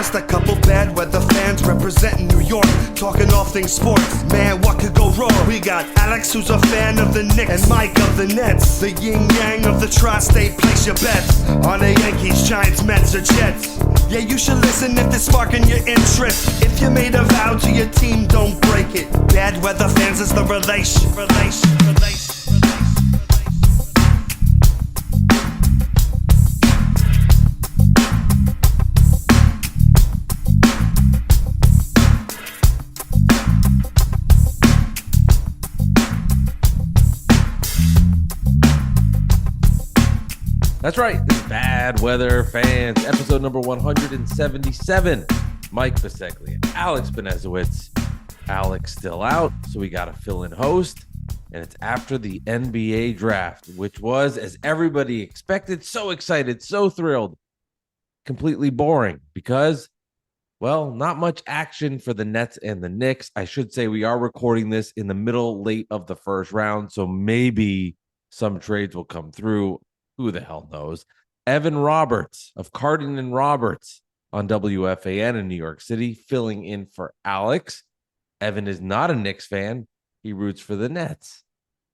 Just a couple bad weather fans representing New York, talking all things sports. Man, what could go wrong? We got Alex, who's a fan of the Knicks, and Mike of the Nets. The yin-yang of the tri-state, place your bets on the Yankees, Giants, Mets, or Jets. Yeah, you should listen if they're sparking your interest. If you made a vow to your team, don't break it. Bad weather fans is the relation. That's right, Bad Weather Fans, episode number 177. Mike Biseglia, Alex Benezowitz. Alex still out, so we got a fill-in host, and it's after the NBA draft, which was, as everybody expected, so excited, so thrilled, completely boring because, well, not much action for the Nets and the Knicks. I should say we are recording this in the middle, late of the first round, so maybe some trades will come through. Who the hell knows? Evan Roberts of Cardin and Roberts on WFAN in New York City, filling in for Alex. Evan is not a Knicks fan. He roots for the Nets.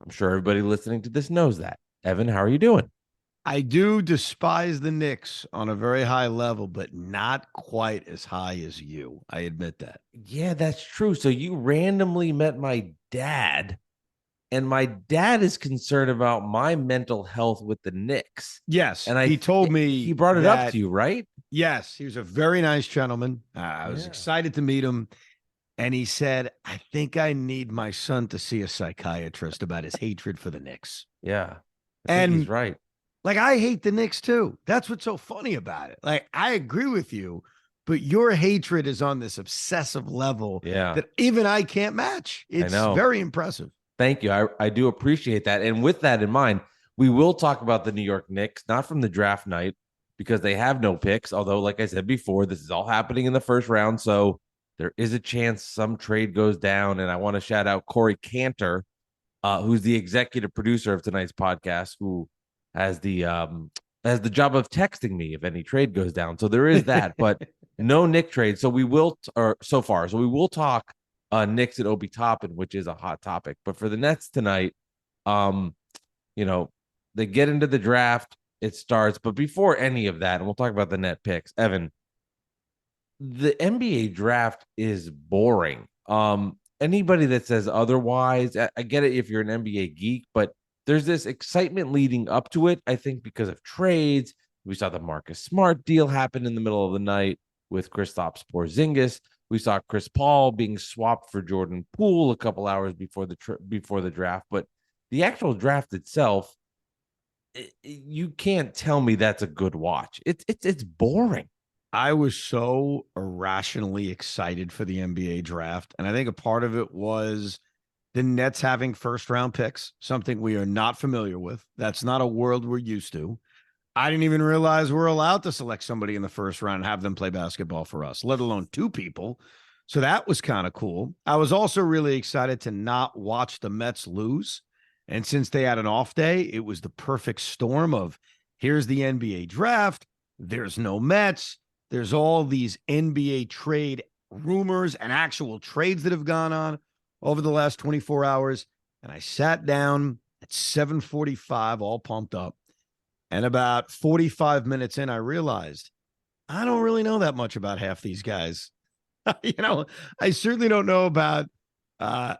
I'm sure everybody listening to this knows that. Evan, how are you doing? I do despise the Knicks on a very high level, but not quite as high as you. I admit that. Yeah, that's true. So you randomly met my dad, and my dad is concerned about my mental health with the Knicks. Yes, and he told me he brought it up to you, right? Yes, he was a very nice gentleman. I was excited to meet him. And he said, I think I need my son to see a psychiatrist about his hatred for the Knicks. Yeah. And he's right. Like, I hate the Knicks too. That's what's so funny about it. Like, I agree with you, but your hatred is on this obsessive level that even I can't match. It's very impressive. Thank you. I do appreciate that. And with that in mind, we will talk about the New York Knicks, not from the draft night because they have no picks. Although, like I said before, this is all happening in the first round. So there is a chance some trade goes down. And I want to shout out Corey Cantor, who's the executive producer of tonight's podcast, who has the job of texting me if any trade goes down. So there is that, but no Knick trade. So we will, so we will talk Knicks at Obi Toppin, which is a hot topic. But for the Nets tonight, they get into the draft, it starts. But before any of that, and we'll talk about the net picks, Evan, the NBA draft is boring. Anybody that says otherwise, I get it if you're an NBA geek, but there's this excitement leading up to it, I think, because of trades. We saw the Marcus Smart deal happen in the middle of the night with Kristaps Porzingis. We saw Chris Paul being swapped for Jordan Poole a couple hours before the draft. But the actual draft itself, you can't tell me that's a good watch. It's boring. I was so irrationally excited for the NBA draft, and I think a part of it was the Nets having first-round picks, something we are not familiar with. That's not a world we're used to. I didn't even realize we're allowed to select somebody in the first round and have them play basketball for us, let alone two people. So that was kind of cool. I was also really excited to not watch the Mets lose. And since they had an off day, it was the perfect storm of here's the NBA draft. There's no Mets. There's all these NBA trade rumors and actual trades that have gone on over the last 24 hours. And I sat down at 7:45, all pumped up. And about 45 minutes in, I realized I don't really know that much about half these guys. I certainly don't know about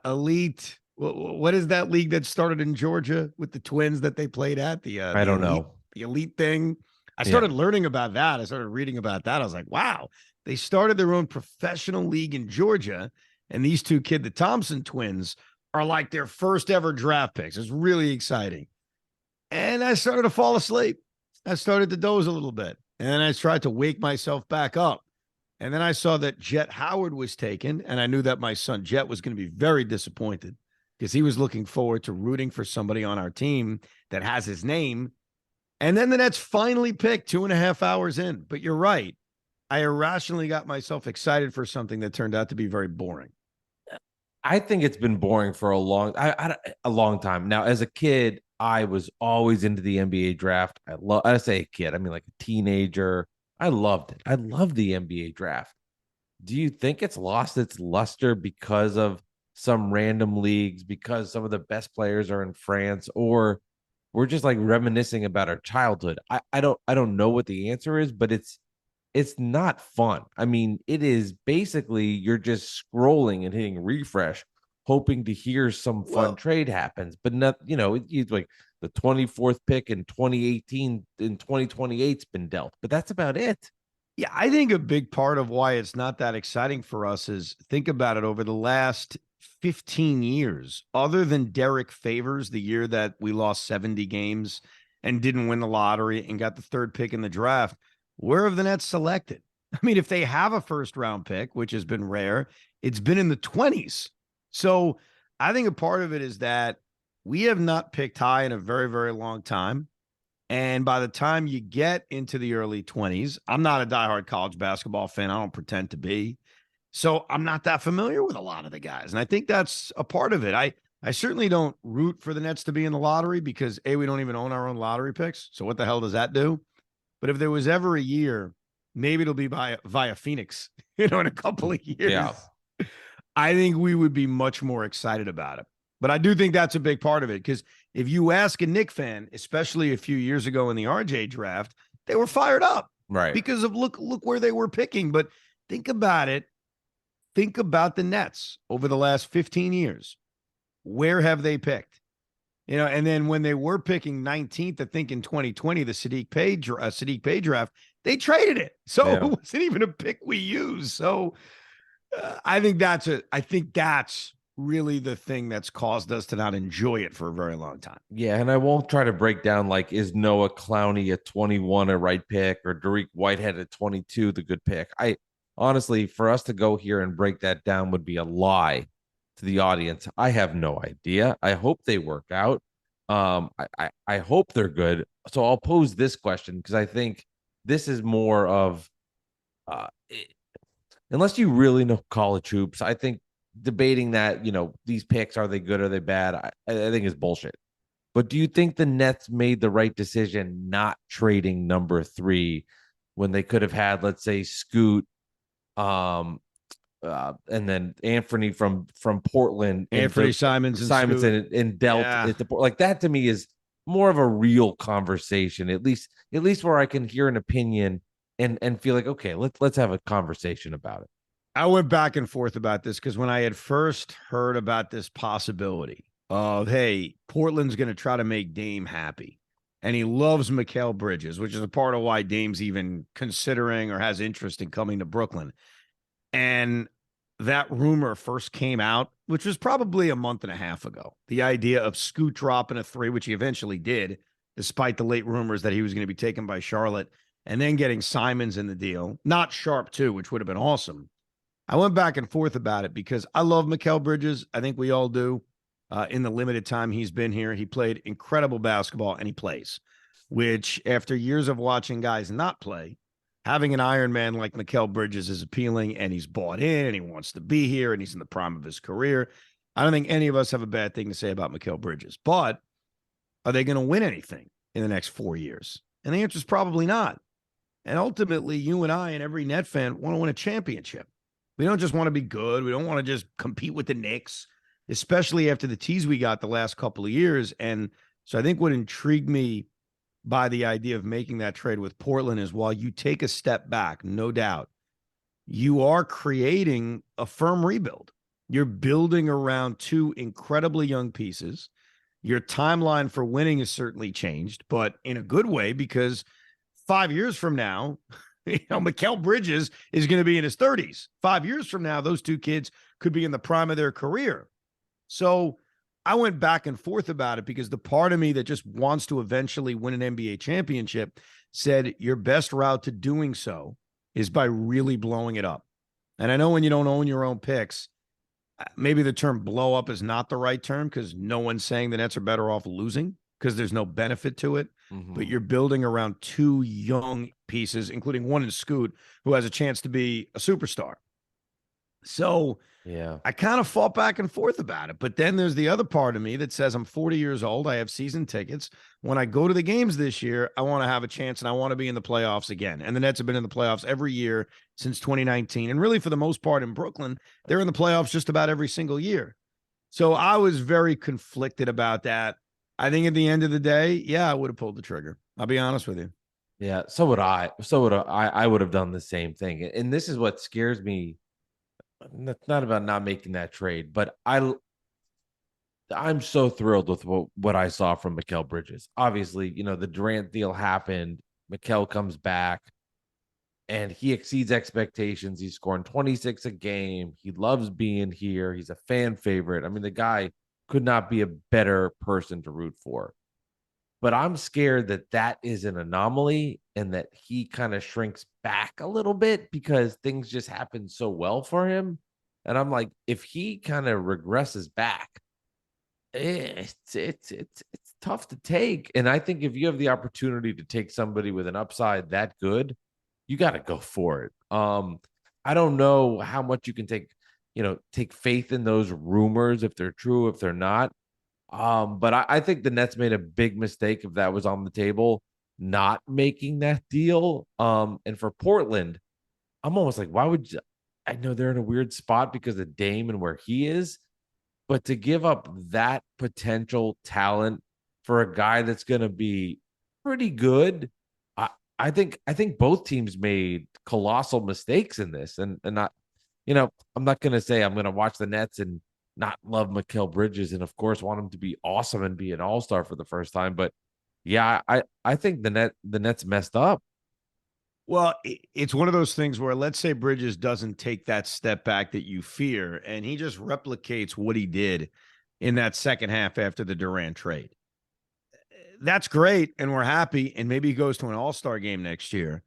elite. What is that league that started in Georgia with the Twins that they played at? I don't know. The elite thing. I started learning about that. I started reading about that. I was like, wow, they started their own professional league in Georgia. And these two the Thompson twins, are like their first ever draft picks. It's really exciting. And I started to fall asleep. I started to doze a little bit. And then I tried to wake myself back up. And then I saw that Jet Howard was taken. And I knew that my son Jet was going to be very disappointed because he was looking forward to rooting for somebody on our team that has his name. And then the Nets finally picked 2.5 hours in. But you're right. I irrationally got myself excited for something that turned out to be very boring. I think it's been boring for a long time. Now, as a kid, I was always into the NBA draft. I say a kid, I mean like a teenager, I loved it. I love the NBA draft. Do you think it's lost its luster because of some random leagues, because some of the best players are in France, or we're just like reminiscing about our childhood? I don't know what the answer is, but it's not fun. I mean, it is basically you're just scrolling and hitting refresh, hoping to hear some fun trade happens, but not, it's like the 24th pick in 2018 in 2028's been dealt, but that's about it. Yeah, I think a big part of why it's not that exciting for us is think about it over the last 15 years, other than Derek Favors, the year that we lost 70 games and didn't win the lottery and got the third pick in the draft, where have the Nets selected? I mean, if they have a first round pick, which has been rare, it's been in the 20s. So I think a part of it is that we have not picked high in a very, very long time. And by the time you get into the early 20s, I'm not a diehard college basketball fan. I don't pretend to be. So I'm not that familiar with a lot of the guys. And I think that's a part of it. I certainly don't root for the Nets to be in the lottery because A, we don't even own our own lottery picks. So what the hell does that do? But if there was ever a year, maybe it'll be via Phoenix, in a couple of years. Yeah. I think we would be much more excited about it. But I do think that's a big part of it because if you ask a Knicks fan, especially a few years ago in the RJ draft, they were fired up, right? Because of look where they were picking. But think about it. Think about the Nets over the last 15 years. Where have they picked? And then when they were picking 19th, I think in 2020, the Sadiq Bey draft, they traded it. So It wasn't even a pick we used. So I think that's really the thing that's caused us to not enjoy it for a very long time. Yeah, and I won't try to break down like is Noah Clowney at 21 a right pick or Dariq Whitehead at 22 the good pick. I honestly, for us to go here and break that down would be a lie to the audience. I have no idea. I hope they work out. I hope they're good. So I'll pose this question because I think this is more of unless you really know college hoops, I think debating that, these picks, are they good? Are they bad? I think is bullshit. But do you think the Nets made the right decision not trading number 3 when they could have had, let's say, Scoot, and then Anthony from Portland, Anthony Simons and dealt it like that? To me is more of a real conversation, at least where I can hear an opinion and feel like, okay, let's have a conversation about it. I went back and forth about this because when I had first heard about this possibility of, hey, Portland's going to try to make Dame happy, and he loves Mikal Bridges, which is a part of why Dame's even considering or has interest in coming to Brooklyn. And that rumor first came out, which was probably a month and a half ago. The idea of Scoot dropping a 3, which he eventually did, despite the late rumors that he was going to be taken by Charlotte, and then getting Simons in the deal, not Sharp too, which would have been awesome. I went back and forth about it because I love Mikal Bridges. I think we all do. In the limited time he's been here, he played incredible basketball, and he plays, which after years of watching guys not play, having an Iron Man like Mikal Bridges is appealing, and he's bought in, and he wants to be here, and he's in the prime of his career. I don't think any of us have a bad thing to say about Mikal Bridges, but are they going to win anything in the next 4 years? And the answer is probably not. And ultimately, you and I and every Net fan want to win a championship. We don't just want to be good. We don't want to just compete with the Knicks, especially after the tease we got the last couple of years. And so I think what intrigued me by the idea of making that trade with Portland is while you take a step back, no doubt, you are creating a firm rebuild. You're building around 2 incredibly young pieces. Your timeline for winning has certainly changed, but in a good way, because 5 years from now, Mikal Bridges is going to be in his 30s. 5 years from now, those 2 kids could be in the prime of their career. So I went back and forth about it because the part of me that just wants to eventually win an NBA championship said your best route to doing so is by really blowing it up. And I know when you don't own your own picks, maybe the term blow up is not the right term because no one's saying the Nets are better off losing because there's no benefit to it. But you're building around 2 young pieces, including one in Scoot, who has a chance to be a superstar. So Yeah. I kind of fought back and forth about it. But then there's the other part of me that says I'm 40 years old. I have season tickets. When I go to the games this year, I want to have a chance and I want to be in the playoffs again. And the Nets have been in the playoffs every year since 2019. And really, for the most part in Brooklyn, they're in the playoffs just about every single year. So I was very conflicted about that. I think at the end of the day, yeah, I would have pulled the trigger. I'll be honest with you. Yeah. So would I. So would I. I would have done the same thing. And this is what scares me. It's not about not making that trade, but I'm so thrilled with what I saw from Mikal Bridges. Obviously, the Durant deal happened. Mikal comes back and he exceeds expectations. He's scoring 26 a game. He loves being here. He's a fan favorite. I mean, the guy could not be a better person to root for. But I'm scared that that is an anomaly and that he kind of shrinks back a little bit because things just happen so well for him. And I'm like, if he kind of regresses back, it's tough to take. And I think if you have the opportunity to take somebody with an upside that good, you got to go for it. I don't know how much you can take faith in those rumors, if they're true, if they're not. But I think the Nets made a big mistake if that was on the table, not making that deal. And for Portland, I'm almost like, why would you? I know they're in a weird spot because of Dame and where he is, but to give up that potential talent for a guy that's going to be pretty good, I think both teams made colossal mistakes in this, and not, I'm not going to say I'm going to watch the Nets and not love Mikal Bridges, and of course want him to be awesome and be an all-star for the first time, but yeah, I think the Nets messed up. Well, it's one of those things where let's say Bridges doesn't take that step back that you fear, and he just replicates what he did in that second half after the Durant trade. That's great, and we're happy, and maybe he goes to an all-star game next year.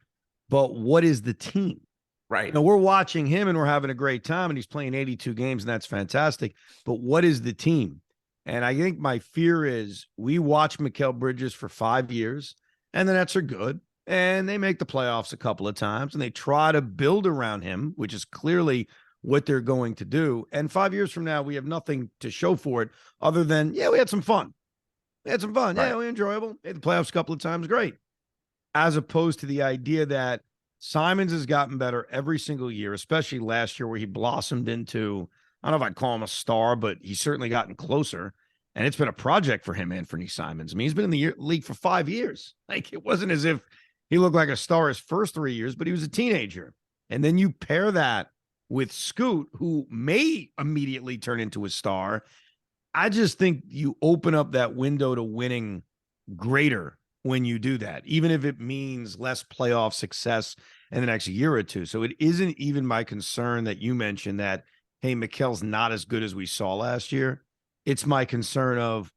But what is the team? Right. We're watching him and we're having a great time, and he's playing 82 games, and that's fantastic. But what is the team? And I think my fear is we watch Mikal Bridges for 5 years, and the Nets are good, and they make the playoffs a couple of times, and they try to build around him, which is clearly what they're going to do. And 5 years from now, we have nothing to show for it other than, yeah, we had some fun. We had some fun. Right. Yeah, we enjoyable. Made the playoffs a couple of times. Great. As opposed to the idea that Simons has gotten better every single year, especially last year where he blossomed into, I don't know if I'd call him a star, but he's certainly gotten closer. And it's been a project for him, Anthony Simons. I mean, he's been in the league for 5 years. Like, it wasn't as if he looked like a star his first 3 years, but he was a teenager. And then you pair that with Scoot, who may immediately turn into a star. I just think you open up that window to winning greater when you do that, even if it means less playoff success in the next year or two. So it isn't even my concern that you mentioned that, hey, Mikal's not as good as we saw last year. It's my concern of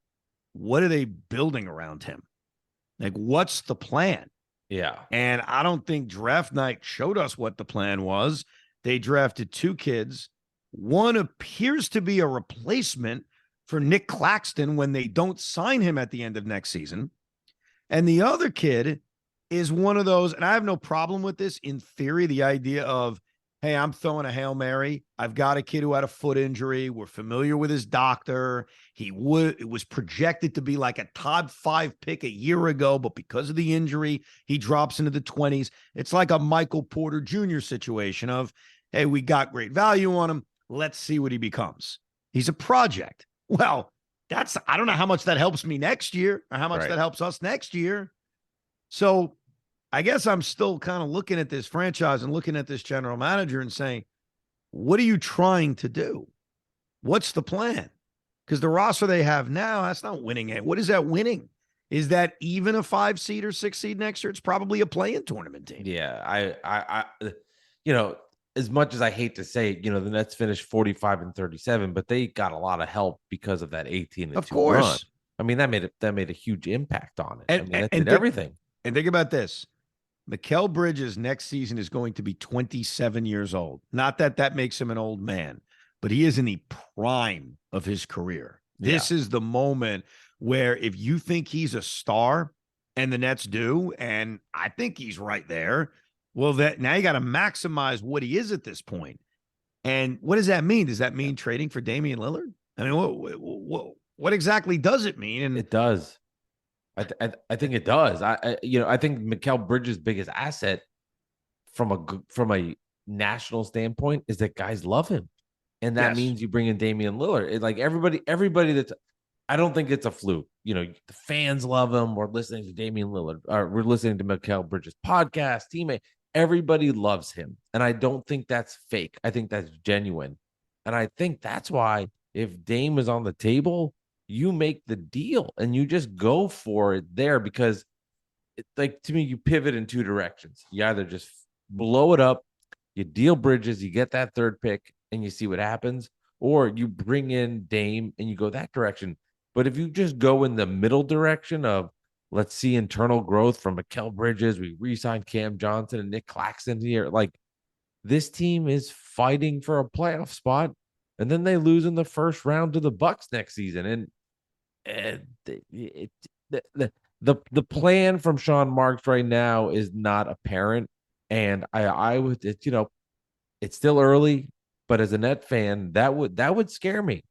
what are they building around him? Like, what's the plan? Yeah. And I don't think draft night showed us what the plan was. They drafted 2 kids. One appears to be a replacement for Nick Claxton when they don't sign him at the end of next season. And the other kid is one of those, and I have no problem with this in theory, the idea of, hey, I'm throwing a Hail Mary. I've got a kid who had a foot injury. We're familiar with his doctor. It was projected to be like a top 5 pick a year ago, but because of the injury, he drops into the 20s. It's like a Michael Porter Jr. situation of, hey, we got great value on him. Let's see what he becomes. He's a project. Well, I don't know how much that helps me next year or how much that helps us next year. So I guess I'm still kind of looking at this franchise and looking at this general manager and saying, what are you trying to do? What's the plan? Because the roster they have now, that's not winning it. What is that winning? Is that even a 5 seed or 6 seed next year? It's probably a play-in tournament team. Yeah. I as much as I hate to say it, the Nets finished 45-37, but they got a lot of help because of that 18-2 of course run. I mean, that made a huge impact on it. And, that did everything. And think about this. Mikal Bridges next season is going to be 27 years old. Not that that makes him an old man, but he is in the prime of his career. This is the moment where if you think he's a star, and the Nets do, and I think he's right there, well, that now you got to maximize what he is at this point. And what does that mean? Does that mean trading for Damian Lillard? I mean, what exactly does it mean? And It does. I think it does. I think Mikal Bridges' biggest asset from a national standpoint is that guys love him, and that yes, means you bring in Damian Lillard. Like everybody that's. I don't think it's a fluke. The fans love him. We're listening to Damian Lillard, or we're listening to Mikal Bridges' podcast, teammate. Everybody loves him, and I don't think that's fake. I think that's genuine, and I think that's why if Dame is on the table, you make the deal and you just go for it there because, like to me, you pivot in two directions. You either just blow it up, you deal Bridges, you get that third pick, and you see what happens, or you bring in Dame and you go that direction. But if you just go in the middle direction of let's see internal growth from Mikal Bridges, we re-signed Cam Johnson and Nick Claxton here. Like this team is fighting for a playoff spot, and then they lose in the first round to the Bucks next season. And the plan from Sean Marks right now is not apparent. And I would it's still early, but as a Net fan, that would scare me.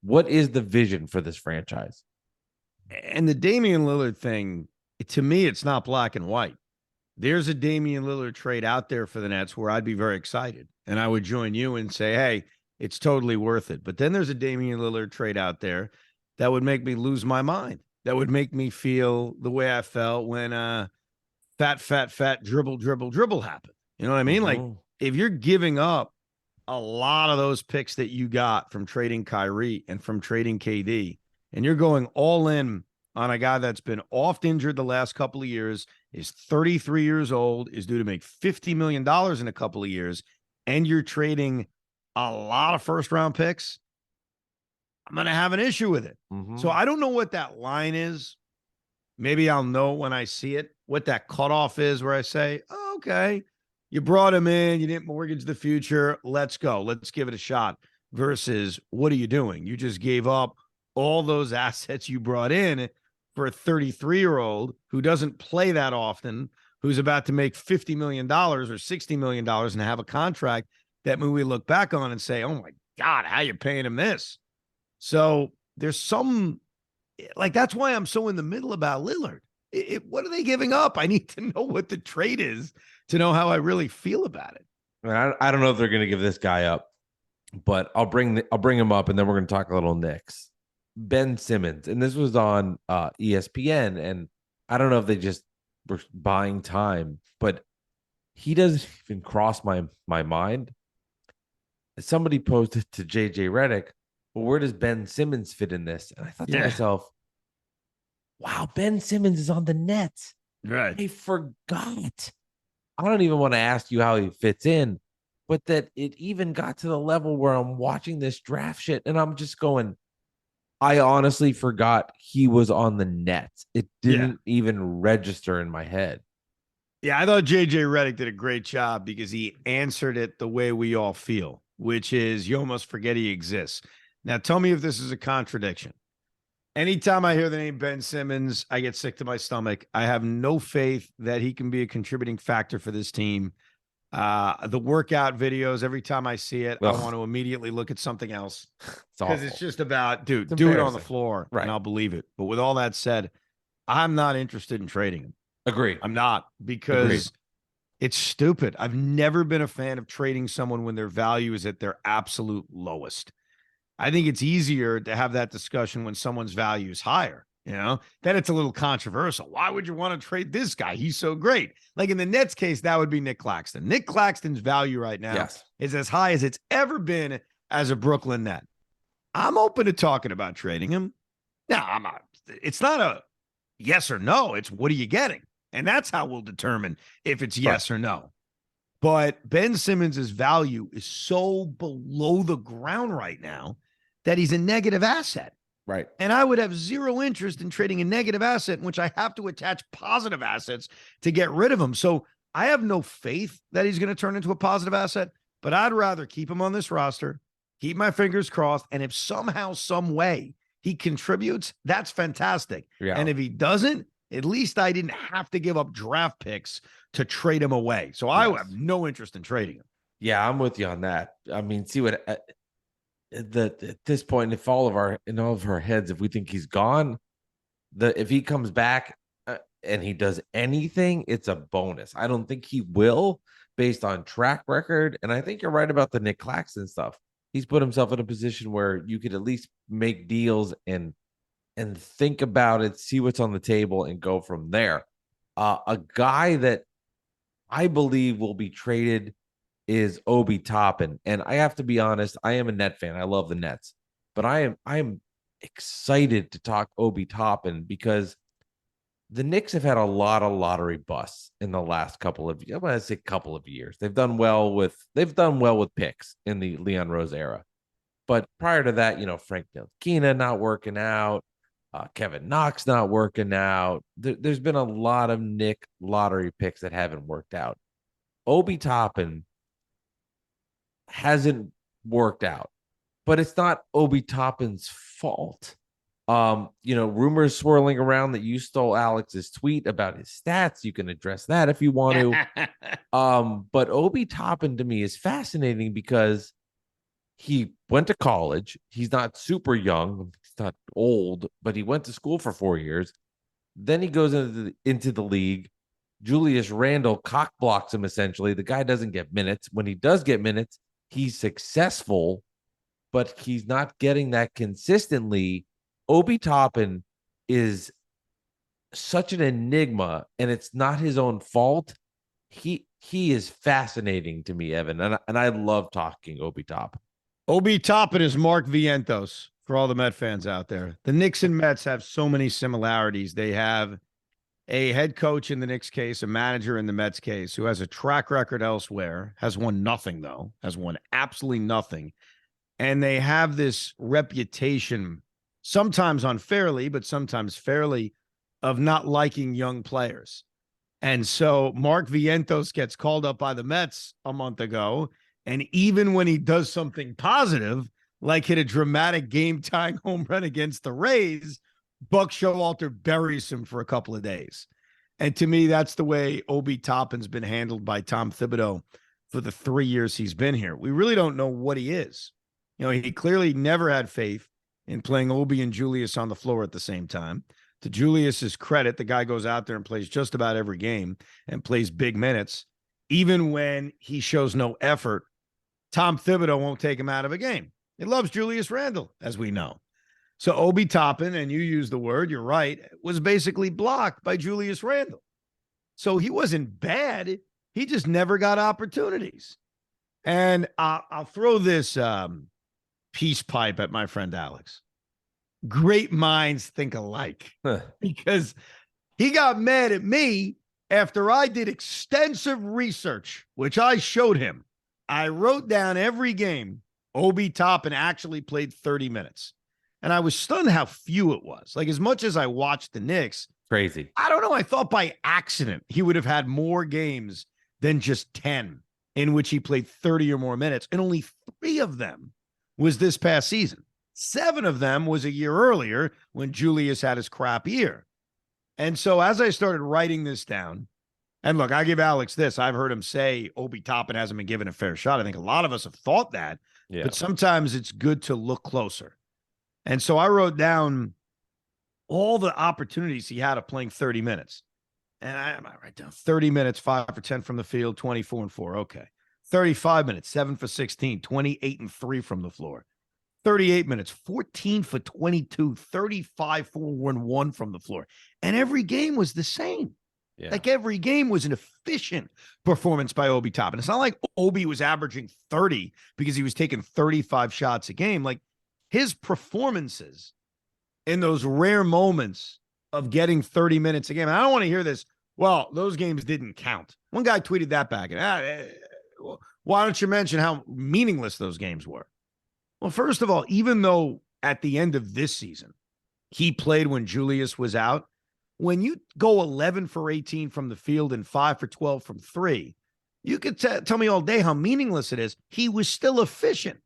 What is the vision for this franchise? and the Damian Lillard thing, to me, it's not black and white. There's a Damian Lillard trade out there for the Nets where I'd be very excited, and I would join you and say, hey, it's totally worth it. But then there's a Damian Lillard trade out there that would make me lose my mind. That would make me feel the way I felt when fat dribble happened. You know what I mean? Like if you're giving up a lot of those picks that you got from trading Kyrie and from trading KD, and you're going all in on a guy that's been oft injured the last couple of years, is 33 years old, is due to make $50 million in a couple of years, and you're trading a lot of first-round picks, I'm going to have an issue with it. So I don't know what that line is. Maybe I'll know when I see it, what that cutoff is where I say, oh, okay, you brought him in, you didn't mortgage the future, let's go, let's give it a shot, versus what are you doing? You just gave up all those assets you brought in for a 33-year-old who doesn't play that often, who's about to make $50 million or $60 million and have a contract that when we look back on and say, oh my God, how you paying him this? So there's some, like, that's why I'm so in the middle about Lillard. What are they giving up? I need to know what the trade is to know how I really feel about it. I don't know if they're going to give this guy up, but I'll bring him up, and then we're going to talk a little Knicks. Ben Simmons, and this was on ESPN, and I don't know if they just were buying time, but he doesn't even cross my mind. Somebody posted to JJ Redick, well, where does Ben Simmons fit in this? And I thought to myself, wow, Ben Simmons is on the Nets. Right. I forgot. I don't even want to ask you how he fits in, but that it even got to the level where I'm watching this draft shit and I'm just going, I honestly forgot he was on the Nets. It didn't even register in my head. Yeah, I thought JJ Redick did a great job because he answered it the way we all feel, which is you almost forget he exists. Now, tell me if this is a contradiction. Anytime I hear the name Ben Simmons, I get sick to my stomach. I have no faith that he can be a contributing factor for this team. The workout videos, every time I see it, I want to immediately look at something else because it's just about, dude, do it on the floor, and I'll believe it. But with all that said, I'm not interested in trading him. Agree. I'm not, because it's stupid. I've never been a fan of trading someone when their value is at their absolute lowest. I think it's easier to have that discussion when someone's value is higher. You know, then it's a little controversial. Why would you want to trade this guy? He's so great. Like in the Nets case, that would be Nick Claxton. Nick Claxton's value right now is as high as it's ever been as a Brooklyn Net. I'm open to talking about trading him. Now, it's not a yes or no. It's what are you getting? And that's how we'll determine if it's yes or no. But Ben Simmons' value is so below the ground right now that he's a negative asset. Right. And I would have zero interest in trading a negative asset in which I have to attach positive assets to get rid of him. So I have no faith that he's going to turn into a positive asset, but I'd rather keep him on this roster, keep my fingers crossed. And if somehow, some way he contributes, that's fantastic. Yeah. And if he doesn't, at least I didn't have to give up draft picks to trade him away. So I have no interest in trading him. Yeah, I'm with you on that. I mean, see what at this point, if all of our heads, if we think he's gone, if he comes back and he does anything, it's a bonus. I don't think he will, based on track record. And I think you're right about the Nick Claxton stuff. He's put himself in a position where you could at least make deals and think about it, see what's on the table, and go from there. A guy that I believe will be traded is Obi Toppin. And I have to be honest, I am a Net fan. I love the Nets, but I am excited to talk Obi Toppin because the Knicks have had a lot of lottery busts in the last couple of, I'm gonna say couple of years. They've done well with picks in the Leon Rose era. But prior to that, Frank Ntilikina not working out, Kevin Knox not working out. There's been a lot of Nick lottery picks that haven't worked out. Obi Toppin hasn't worked out, but it's not Obi Toppin's fault. Rumors swirling around that you stole Alex's tweet about his stats. You can address that if you want to. But Obi Toppin to me is fascinating because he went to college. He's not super young. He's not old, but he went to school for 4 years. Then he goes into the league. Julius Randle cock blocks him essentially. The guy doesn't get minutes. When he does get minutes, he's successful, but he's not getting that consistently. Obi Toppin is such an enigma, and it's not his own fault. He is fascinating to me, Evan, and I love talking Obi Toppin. Obi Toppin is Mark Vientos for all the Met fans out there. The Knicks and Mets have so many similarities. They have a head coach in the Knicks case, a manager in the Mets case, who has a track record elsewhere, has won nothing, though, has won absolutely nothing. And they have this reputation, sometimes unfairly, but sometimes fairly, of not liking young players. And so Mark Vientos gets called up by the Mets a month ago. And even when he does something positive, like hit a dramatic game-tying home run against the Rays, Buck Showalter buries him for a couple of days. And to me, that's the way Obi Toppin's been handled by Tom Thibodeau for the 3 years he's been here. We really don't know what he is. He clearly never had faith in playing Obi and Julius on the floor at the same time. To Julius's credit, the guy goes out there and plays just about every game and plays big minutes. Even when he shows no effort, Tom Thibodeau won't take him out of a game. He loves Julius Randle, as we know. So Obi Toppin, and you use the word, you're right, was basically blocked by Julius Randle. So he wasn't bad. He just never got opportunities. And I'll throw this peace pipe at my friend Alex. Great minds think alike. Because he got mad at me after I did extensive research, which I showed him. I wrote down every game Obi Toppin actually played 30 minutes. And I was stunned how few it was. Like, as much as I watched the Knicks, Crazy. I don't know. I thought by accident he would have had more games than just 10 in which he played 30 or more minutes. And only 3 of them was this past season. 7 of them was a year earlier when Julius had his crap year. And so as I started writing this down, and look, I give Alex this. I've heard him say Obi Toppin hasn't been given a fair shot. I think a lot of us have thought that. Yeah. But sometimes it's good to look closer. And so I wrote down all the opportunities he had of playing 30 minutes. And I write down 30 minutes, 5 for 10 from the field, 24 and 4. Okay. 35 minutes, 7 for 16, 28 and 3 from the floor. 38 minutes, 14 for 22, 35, 4 and 1 from the floor. And every game was the same. Yeah. Like, every game was an efficient performance by Obi Toppin. It's not like Obi was averaging 30 because he was taking 35 shots a game. Like, his performances in those rare moments of getting 30 minutes a game. And I don't want to hear this. Well, those games didn't count. One guy tweeted that back. Why don't you mention how meaningless those games were? Well, first of all, even though at the end of this season, he played when Julius was out, when you go 11 for 18 from the field and 5 for 12 from 3, you could tell me all day how meaningless it is. He was still efficient.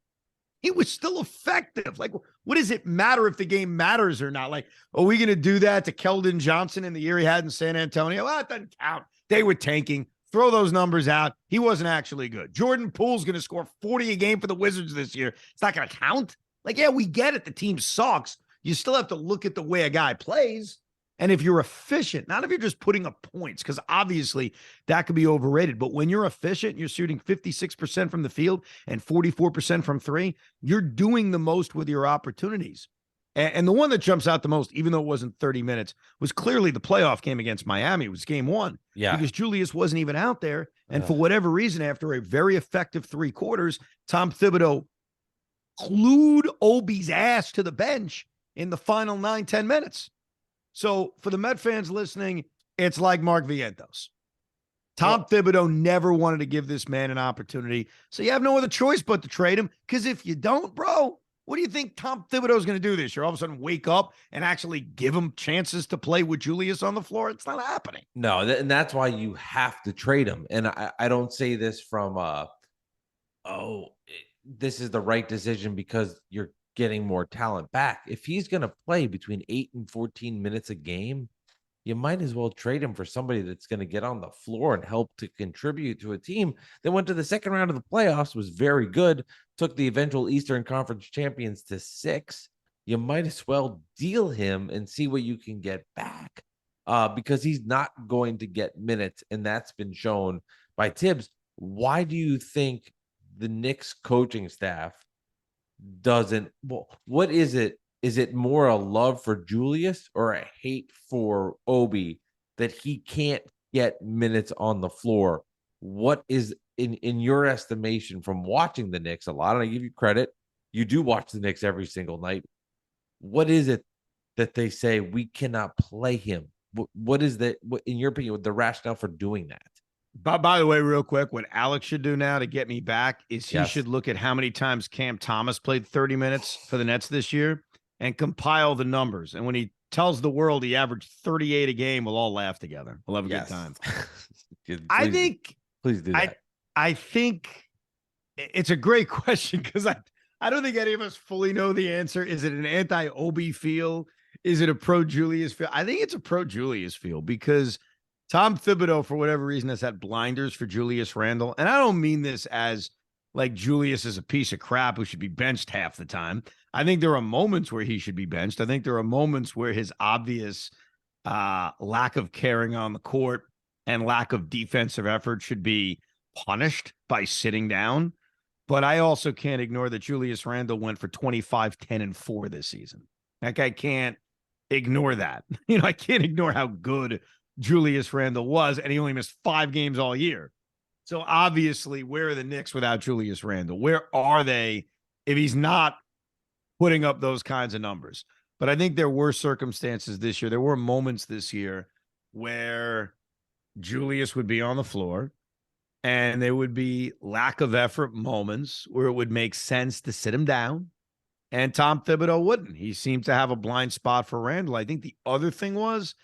He was still effective. Like, what does it matter if the game matters or not? Like, are we going to do that to Keldon Johnson in the year he had in San Antonio? Well, it doesn't count. They were tanking. throw those numbers out. He wasn't actually good. Jordan Poole's going to score 40 a game for the Wizards this year. It's not going to count. Like, yeah, we get it. The team sucks. You still have to look at the way a guy plays. And if you're efficient, not if you're just putting up points, because obviously that could be overrated. But when you're efficient, you're shooting 56% from the field and 44% from three, you're doing the most with your opportunities. And the one that jumps out the most, even though it wasn't 30 minutes, was clearly the playoff game against Miami. It was game one. Yeah. Because Julius wasn't even out there. And for whatever reason, after a very effective 3 quarters, Tom Thibodeau glued Obi's ass to the bench in the final 9-10 minutes. So for the Met fans listening, it's like Mark Vientos. Tom Thibodeau never wanted to give this man an opportunity. So you have no other choice but to trade him. Because if you don't, bro, what do you think Tom Thibodeau is going to do this year? All of a sudden wake up and actually give him chances to play with Julius on the floor? It's not happening. No, and that's why you have to trade him. And I don't say this from, this is the right decision because you're getting more talent back. If he's going to play between 8 and 14 minutes a game, you might as well trade him for somebody that's going to get on the floor and help to contribute to a team that went to the second round of the playoffs, was very good, took the eventual Eastern Conference champions to 6. You might as well deal him and see what you can get back because he's not going to get minutes, and that's been shown by Tibbs. Why do you think the Knicks coaching staff doesn't? Well, what is it? Is it more a love for Julius or a hate for Obi that he can't get minutes on the floor? What is, in your estimation, from watching the Knicks a lot, and I give you credit, you do watch the Knicks every single night. What is it that they say we cannot play him? What is that, in your opinion, the rationale for doing that? By the way, real quick, what Alex should do now to get me back is he should look at how many times Cam Thomas played 30 minutes for the Nets this year and compile the numbers. And when he tells the world he averaged 38 a game, we'll all laugh together. We'll have a good time. Please do that. I think it's a great question because I don't think any of us fully know the answer. Is it an anti-Obi feel? Is it a pro-Julius feel? I think it's a pro-Julius feel because Tom Thibodeau, for whatever reason, has had blinders for Julius Randle. And I don't mean this as like Julius is a piece of crap who should be benched half the time. I think there are moments where he should be benched. I think there are moments where his obvious lack of caring on the court and lack of defensive effort should be punished by sitting down. But I also can't ignore that Julius Randle went for 25, 10, and 4 this season. Like, I can't ignore that. I can't ignore how good Julius Randle was, and he only missed 5 games all year. So obviously, where are the Knicks without Julius Randle? Where are they if he's not putting up those kinds of numbers? But I think there were circumstances this year. There were moments this year where Julius would be on the floor and there would be lack of effort moments where it would make sense to sit him down. And Tom Thibodeau wouldn't. He seemed to have a blind spot for Randle. I think the other thing was,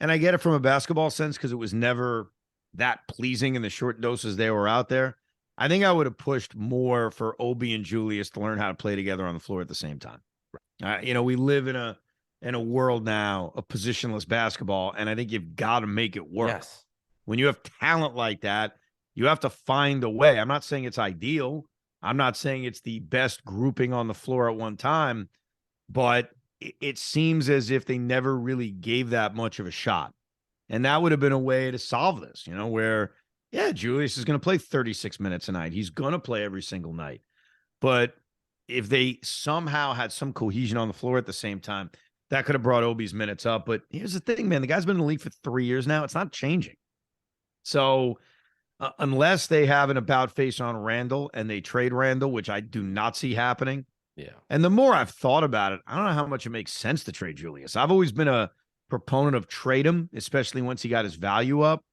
and I get it from a basketball sense because it was never that pleasing in the short doses they were out there, I think I would have pushed more for Obi and Julius to learn how to play together on the floor at the same time. We live in a world now of positionless basketball, and I think you've got to make it work. Yes. When you have talent like that, you have to find a way. I'm not saying it's ideal. I'm not saying it's the best grouping on the floor at one time, but it seems as if they never really gave that much of a shot. And that would have been a way to solve this, where, yeah, Julius is going to play 36 minutes a night. He's going to play every single night. But if they somehow had some cohesion on the floor at the same time, that could have brought Obi's minutes up. But here's the thing, man. The guy's been in the league for 3 years now. It's not changing. So unless they have an about face on Randle and they trade Randle, which I do not see happening. Yeah. And the more I've thought about it, I don't know how much it makes sense to trade Julius. I've always been a proponent of trade him, especially once he got his value up.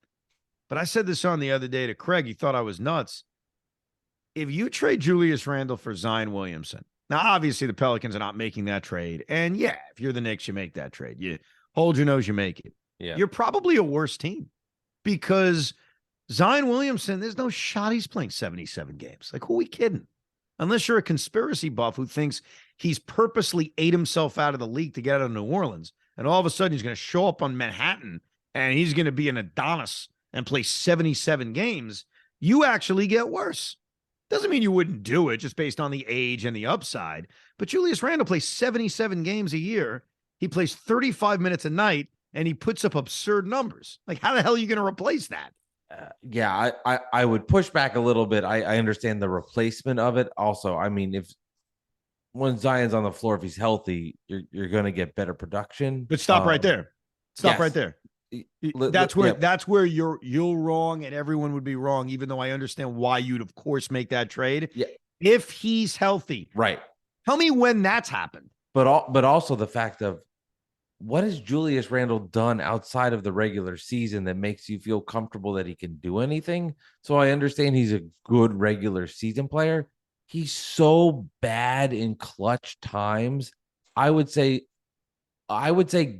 But I said this on the other day to Craig. He thought I was nuts. If you trade Julius Randle for Zion Williamson, now obviously the Pelicans are not making that trade. And yeah, if you're the Knicks, you make that trade. You hold your nose, you make it. Yeah. You're probably a worse team because Zion Williamson, there's no shot he's playing 77 games. Like, who are we kidding? Unless you're a conspiracy buff who thinks he's purposely ate himself out of the league to get out of New Orleans. And all of a sudden he's going to show up on Manhattan and he's going to be an Adonis and play 77 games, you actually get worse. Doesn't mean you wouldn't do it just based on the age and the upside. But Julius Randle plays 77 games a year. He plays 35 minutes a night, and he puts up absurd numbers. Like, how the hell are you going to replace that? I would push back a little bit. I understand the replacement of it. Also, I mean, if when Zion's on the floor, if he's healthy, you're going to get better production. But stop right there. Stop yes. right there. That's where you're wrong, and everyone would be wrong. Even though I understand why you'd of course make that trade. Yeah. If he's healthy, right? Tell me when that's happened. But also the fact of what has Julius Randle done outside of the regular season that makes you feel comfortable that he can do anything? So I understand he's a good regular season player. He's so bad in clutch times. I would say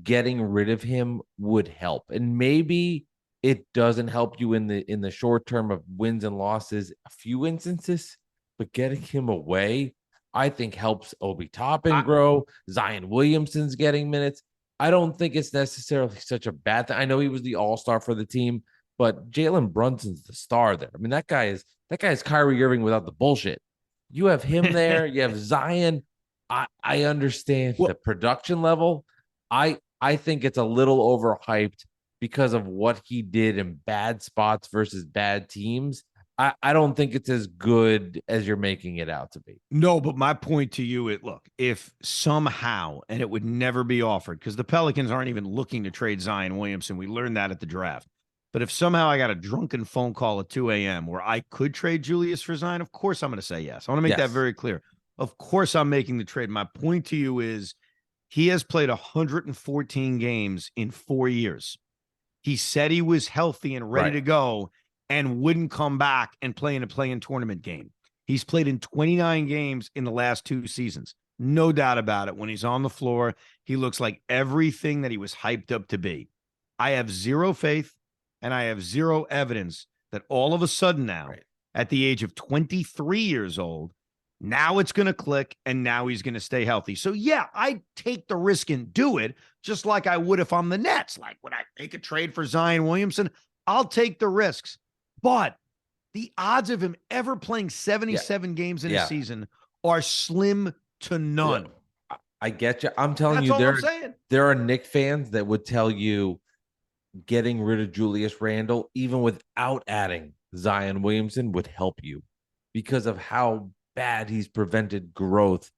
getting rid of him would help. And maybe it doesn't help you in the short term of wins and losses, a few instances, but getting him away, I think helps Obi Toppin grow. Zion Williamson's getting minutes. I don't think it's necessarily such a bad thing. I know he was the all-star for the team, but Jalen Brunson's the star there. I mean, that guy is Kyrie Irving without the bullshit. You have him there. You have Zion. I understand the production level. I think it's a little overhyped because of what he did in bad spots versus bad teams. I don't think it's as good as you're making it out to be. No, but my point to you is, look, if somehow, and it would never be offered, because the Pelicans aren't even looking to trade Zion Williamson. We learned that at the draft. But if somehow I got a drunken phone call at 2 a.m. where I could trade Julius for Zion, of course I'm going to say yes. I want to make that very clear. Of course I'm making the trade. My point to you is he has played 114 games in 4 years. He said he was healthy and ready to go and wouldn't come back and play in a play-in tournament game. He's played in 29 games in the last 2 seasons. No doubt about it. When he's on the floor, he looks like everything that he was hyped up to be. I have zero faith and I have zero evidence that all of a sudden now, at the age of 23 years old, now it's going to click and now he's going to stay healthy. So, yeah, I take the risk and do it just like I would if I'm the Nets. Like, would I make a trade for Zion Williamson? I'll take the risks. But the odds of him ever playing 77 games in a season are slim to none. Yeah. I get you. I'm telling you, there are Knicks fans that would tell you getting rid of Julius Randle, even without adding Zion Williamson, would help you because of how bad he's prevented growth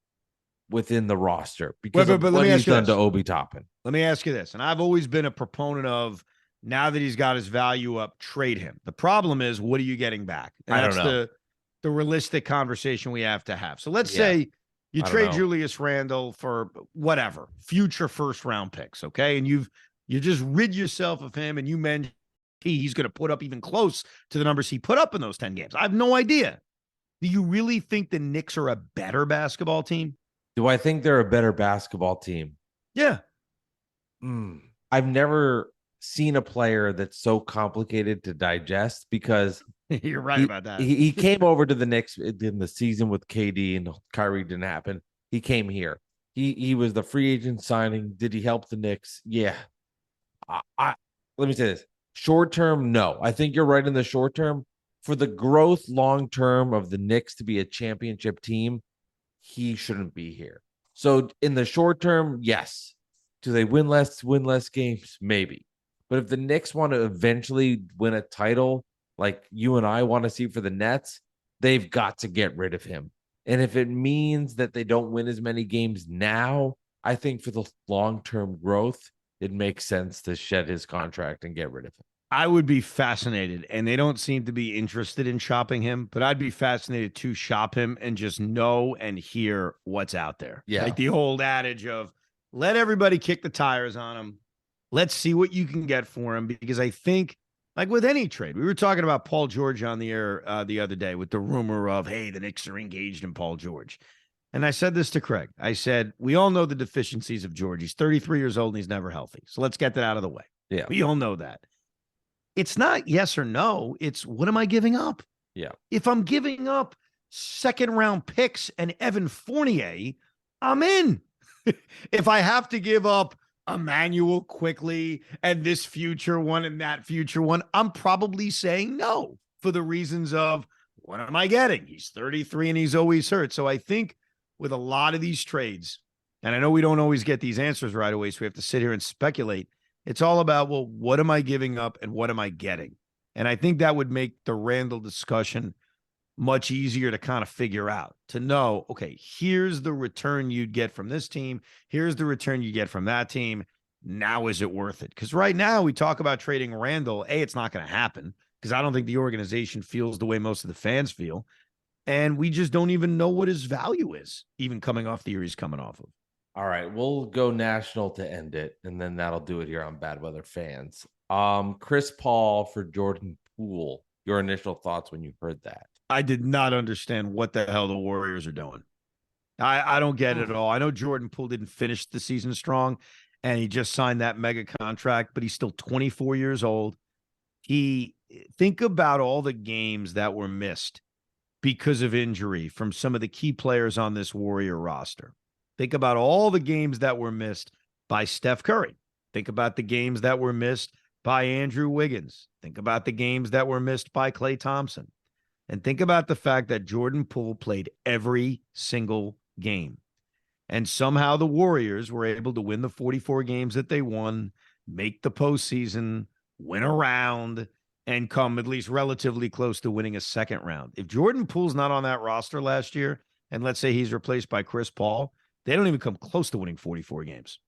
within the roster because of what he's done to Obi Toppin. Let me ask you this, and I've always been a proponent of, now that he's got his value up, trade him. The problem is, what are you getting back? And that's the realistic conversation we have to have. So let's say you trade Julius Randle for whatever, future first-round picks, okay? And you just rid yourself of him, and you mentioned he's going to put up even close to the numbers he put up in those 10 games. I have no idea. Do you really think the Knicks are a better basketball team? Do I think they're a better basketball team? Yeah. I've never seen a player that's so complicated to digest because you're right about that. He came over to the Knicks in the season with KD and Kyrie didn't happen. He came here. He was the free agent signing. Did he help the Knicks? Yeah. Let me say this. Short term, no. I think you're right in the short term. For the growth long term of the Knicks to be a championship team, he shouldn't be here. So in the short term, yes. Do they win less games? Maybe. But if the Knicks want to eventually win a title like you and I want to see for the Nets, they've got to get rid of him. And if it means that they don't win as many games now, I think for the long-term growth, it makes sense to shed his contract and get rid of him. I would be fascinated, and they don't seem to be interested in shopping him, but I'd be fascinated to shop him and just know and hear what's out there. Yeah. Like the old adage of let everybody kick the tires on him. Let's see what you can get for him, because I think, like with any trade, we were talking about Paul George on the air the other day with the rumor of, hey, the Knicks are engaged in Paul George. And I said this to Craig. I said, we all know the deficiencies of George. He's 33 years old and he's never healthy. So let's get that out of the way. Yeah. We all know that. It's not yes or no. It's what am I giving up? Yeah. If I'm giving up second round picks and Evan Fournier, I'm in. If I have to give up Emmanuel quickly and this future one and that future one? I'm probably saying no for the reasons of what am I getting? He's 33 and he's always hurt. So I think with a lot of these trades, and I know we don't always get these answers right away, so we have to sit here and speculate. It's all about, well, what am I giving up and what am I getting? And I think that would make the Randall discussion much easier to kind of figure out, to know, okay, here's the return you'd get from this team. Here's the return you get from that team. Now, is it worth it? Because right now we talk about trading Randall. It's not going to happen because I don't think the organization feels the way most of the fans feel. And we just don't even know what his value is, even coming off the year he's coming off of. All right, we'll go national to end it, and then that'll do it here on Bad Weather Fans. Chris Paul for Jordan Poole. Your initial thoughts when you heard that? I did not understand what the hell the Warriors are doing. I don't get it at all. I know Jordan Poole didn't finish the season strong, and he just signed that mega contract, but he's still 24 years old. Think about all the games that were missed because of injury from some of the key players on this Warrior roster. Think about all the games that were missed by Steph Curry. Think about the games that were missed by Andrew Wiggins. Think about the games that were missed by Klay Thompson. And think about the fact that Jordan Poole played every single game. And somehow the Warriors were able to win the 44 games that they won, make the postseason, win a round, and come at least relatively close to winning a second round. If Jordan Poole's not on that roster last year, and let's say he's replaced by Chris Paul, they don't even come close to winning 44 games.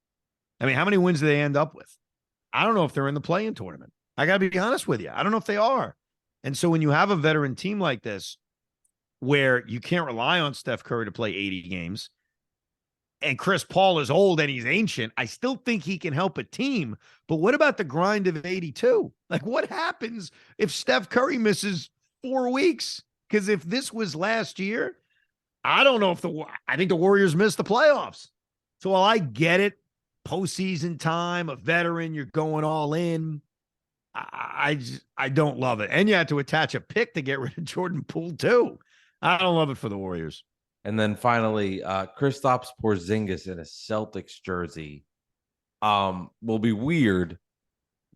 I mean, how many wins do they end up with? I don't know if they're in the play-in tournament. I got to be honest with you. I don't know if they are. And so when you have a veteran team like this, where you can't rely on Steph Curry to play 80 games, and Chris Paul is old and he's ancient, I still think he can help a team. But what about the grind of 82? Like, what happens if Steph Curry misses 4 weeks? Because if this was last year, I don't know if I think the Warriors missed the playoffs. So while I get it, postseason time, a veteran, you're going all in. I don't love it. And you had to attach a pick to get rid of Jordan Poole too. I don't love it for the Warriors. And then finally, Kristaps Porzingis in a Celtics jersey will be weird.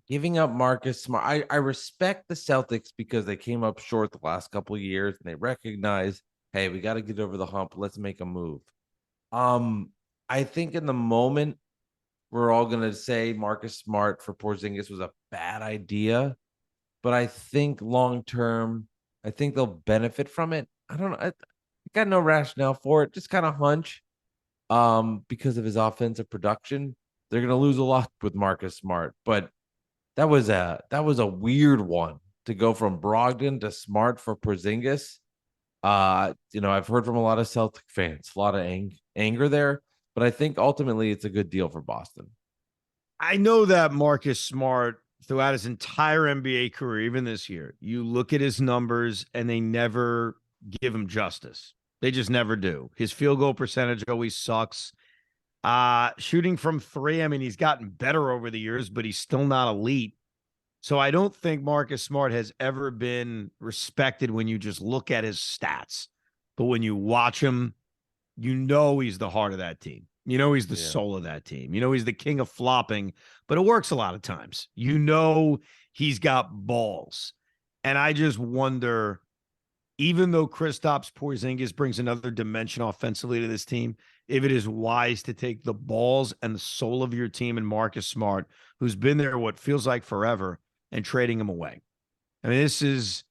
Giving up Marcus Smart. I respect the Celtics because they came up short the last couple of years and they recognize, hey, we got to get over the hump. Let's make a move. I think in the moment, we're all going to say Marcus Smart for Porzingis was a bad idea. But I think long-term, I think they'll benefit from it. I don't know. I got no rationale for it. Just kind of hunch because of his offensive production. They're going to lose a lot with Marcus Smart. But that was a weird one to go from Brogdon to Smart for Porzingis. I've heard from a lot of Celtic fans, a lot of anger there. But I think ultimately it's a good deal for Boston. I know that Marcus Smart, throughout his entire NBA career, even this year, you look at his numbers and they never give him justice. They just never do. His field goal percentage always sucks. Shooting from three, I mean, he's gotten better over the years, but he's still not elite. So I don't think Marcus Smart has ever been respected when you just look at his stats. But when you watch him, you know he's the heart of that team. You know he's the soul of that team. You know he's the king of flopping, but it works a lot of times. You know he's got balls. And I just wonder, even though Kristaps Porzingis brings another dimension offensively to this team, if it is wise to take the balls and the soul of your team and Marcus Smart, who's been there what feels like forever, and trading him away. I mean, this is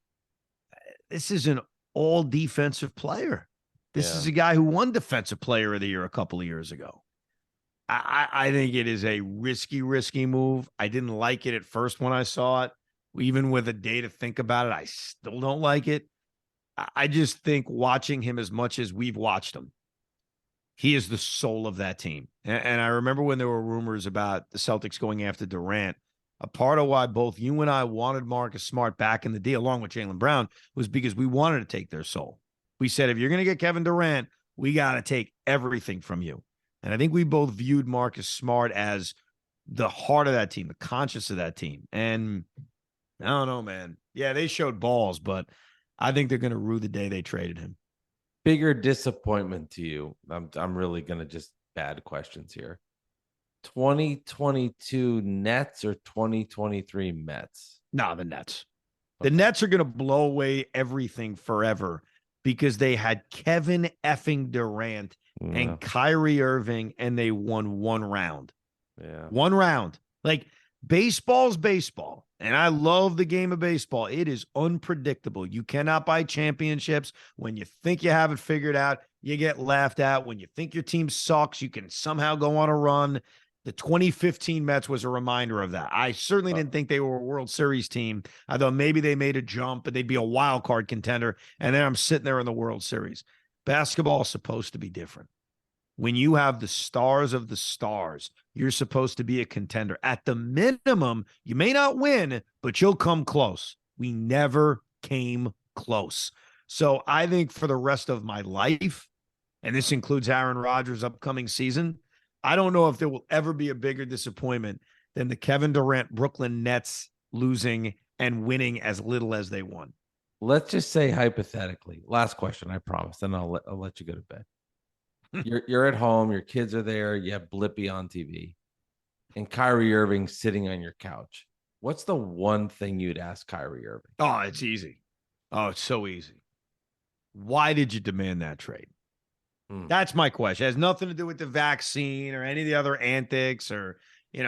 an all defensive player. This is a guy who won Defensive Player of the Year a couple of years ago. I think it is a risky move. I didn't like it at first when I saw it. Even with a day to think about it, I still don't like it. I just think watching him as much as we've watched him, he is the soul of that team. And I remember when there were rumors about the Celtics going after Durant, a part of why both you and I wanted Marcus Smart back in the deal, along with Jaylen Brown, was because we wanted to take their soul. We said, if you're going to get Kevin Durant, we got to take everything from you. And I think we both viewed Marcus Smart as the heart of that team, the conscience of that team. And I don't know, man. Yeah, they showed balls, but I think they're going to rue the day they traded him. Bigger disappointment to you? I'm really going to just bad questions here. 2022 Nets or 2023 Mets? No, the Nets. The Okay. Nets are going to blow away everything forever because they had Kevin effing Durant Yeah. and Kyrie Irving, and they won one round. Yeah. One round. Like, baseball's baseball. And I love the game of baseball. It is unpredictable. You cannot buy championships. When you think you have it figured out, you get laughed at. When you think your team sucks, you can somehow go on a run. The 2015 Mets was a reminder of that. I certainly didn't think they were a World Series team. I thought maybe they made a jump, but they'd be a wild card contender. And then I'm sitting there in the World Series. Basketball is supposed to be different. When you have the stars of the stars, you're supposed to be a contender. At the minimum, you may not win, but you'll come close. We never came close. So I think for the rest of my life, and this includes Aaron Rodgers' upcoming season, I don't know if there will ever be a bigger disappointment than the Kevin Durant Brooklyn Nets losing and winning as little as they won. Let's just say hypothetically. Last question, I promise. Then I'll let you go to bed. You're at home, your kids are there, you have Blippi on TV, and Kyrie Irving sitting on your couch. What's the one thing you'd ask Kyrie Irving? Oh, it's easy. Oh, it's so easy. Why did you demand that trade? That's my question. It has nothing to do with the vaccine or any of the other antics or,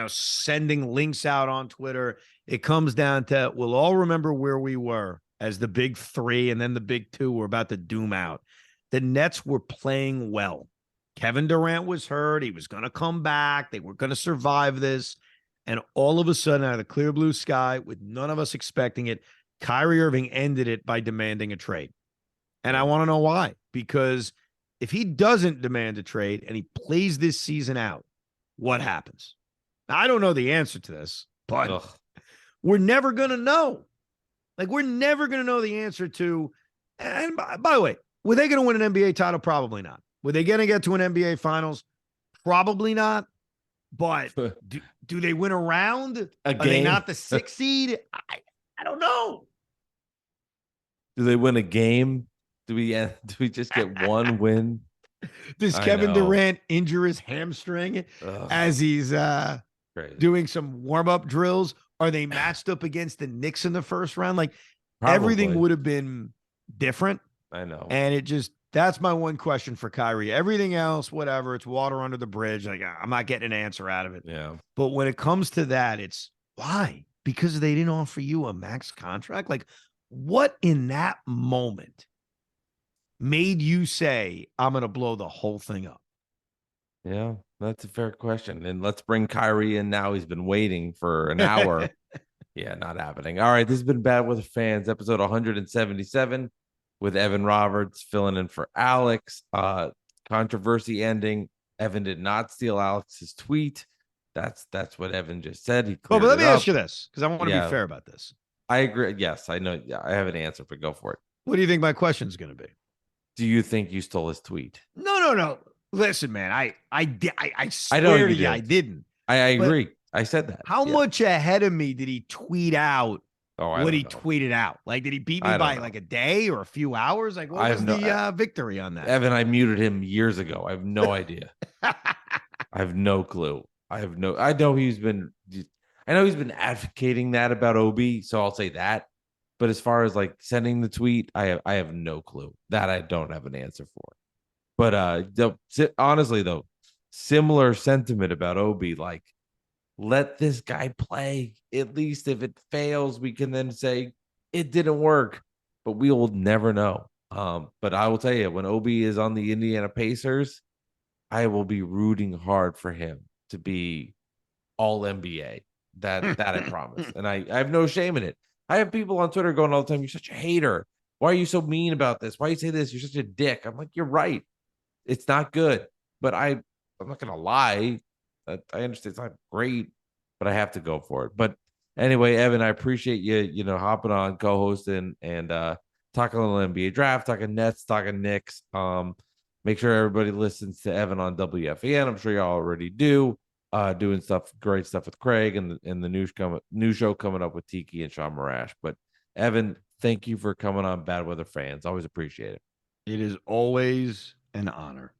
sending links out on Twitter. It comes down to, we'll all remember where we were as the big three and then the big two were about to doom out. The Nets were playing well. Kevin Durant was hurt. He was going to come back. They were going to survive this. And all of a sudden, out of the clear blue sky, with none of us expecting it, Kyrie Irving ended it by demanding a trade. And I want to know why. Because if he doesn't demand a trade and he plays this season out, what happens? Now, I don't know the answer to this, but we're never going to know. Like, we're never going to know the answer to. And by the way, were they going to win an NBA title? Probably not. Were they going to get to an NBA Finals? Probably not. But do they win a round? Are they not the 6th seed? I don't know. Do they win a game? Do we just get one win? Does Kevin Durant injure his hamstring as he's doing some warm-up drills? Are they matched up against the Knicks in the first round? Like, everything would have been different. I know. And that's my one question for Kyrie. Everything else, whatever, it's water under the bridge. Like, I'm not getting an answer out of it. Yeah. But when it comes to that, it's why? Because they didn't offer you a max contract? Like, what in that moment made you say, I'm going to blow the whole thing up? Yeah, that's a fair question. And let's bring Kyrie in now. He's been waiting for an hour. Yeah, not happening. All right, this has been Bad Weather Fans, episode 177. With Evan Roberts filling in for Alex. Controversy ending. Evan did not steal Alex's tweet. That's what Evan just said. He but let me ask you this, because I want to be fair about this. I agree. Yes, I know. Yeah, I have an answer, but go for it. What do you think my question is going to be? Do you think you stole his tweet? No. Listen, man, I swear to you, I didn't. I agree. I said that. How much ahead of me did he tweet out? What he know. tweeted out? Like, did he beat me by like a day or a few hours? Like, what was the victory on that? Evan, I muted him years ago. I have no idea. I have no clue. I know he's been advocating that about OB, so I'll say that. But as far as like sending the tweet, I have no clue. That I don't have an answer for. But honestly though, similar sentiment about OB, like, let this guy play. At least if it fails, we can then say it didn't work, but we will never know. But I will tell you, when OB is on the Indiana Pacers, I will be rooting hard for him to be all NBA. That I promise. And I have no shame in it. I have people on Twitter going all the time, you're such a hater. Why are you so mean about this? Why you say this? You're such a dick. I'm like, you're right. It's not good. But I'm not going to lie. I understand it's not great, but I have to go for it. But anyway, Evan, I appreciate you, hopping on, co-hosting, and talking a little NBA draft, talking Nets, talking Knicks. Make sure everybody listens to Evan on WFAN. I'm sure y'all already do. Doing great stuff with Craig and the new show coming up with Tiki and Sean Marash. But Evan, thank you for coming on Bad Weather Fans. Always appreciate it. It is always an honor.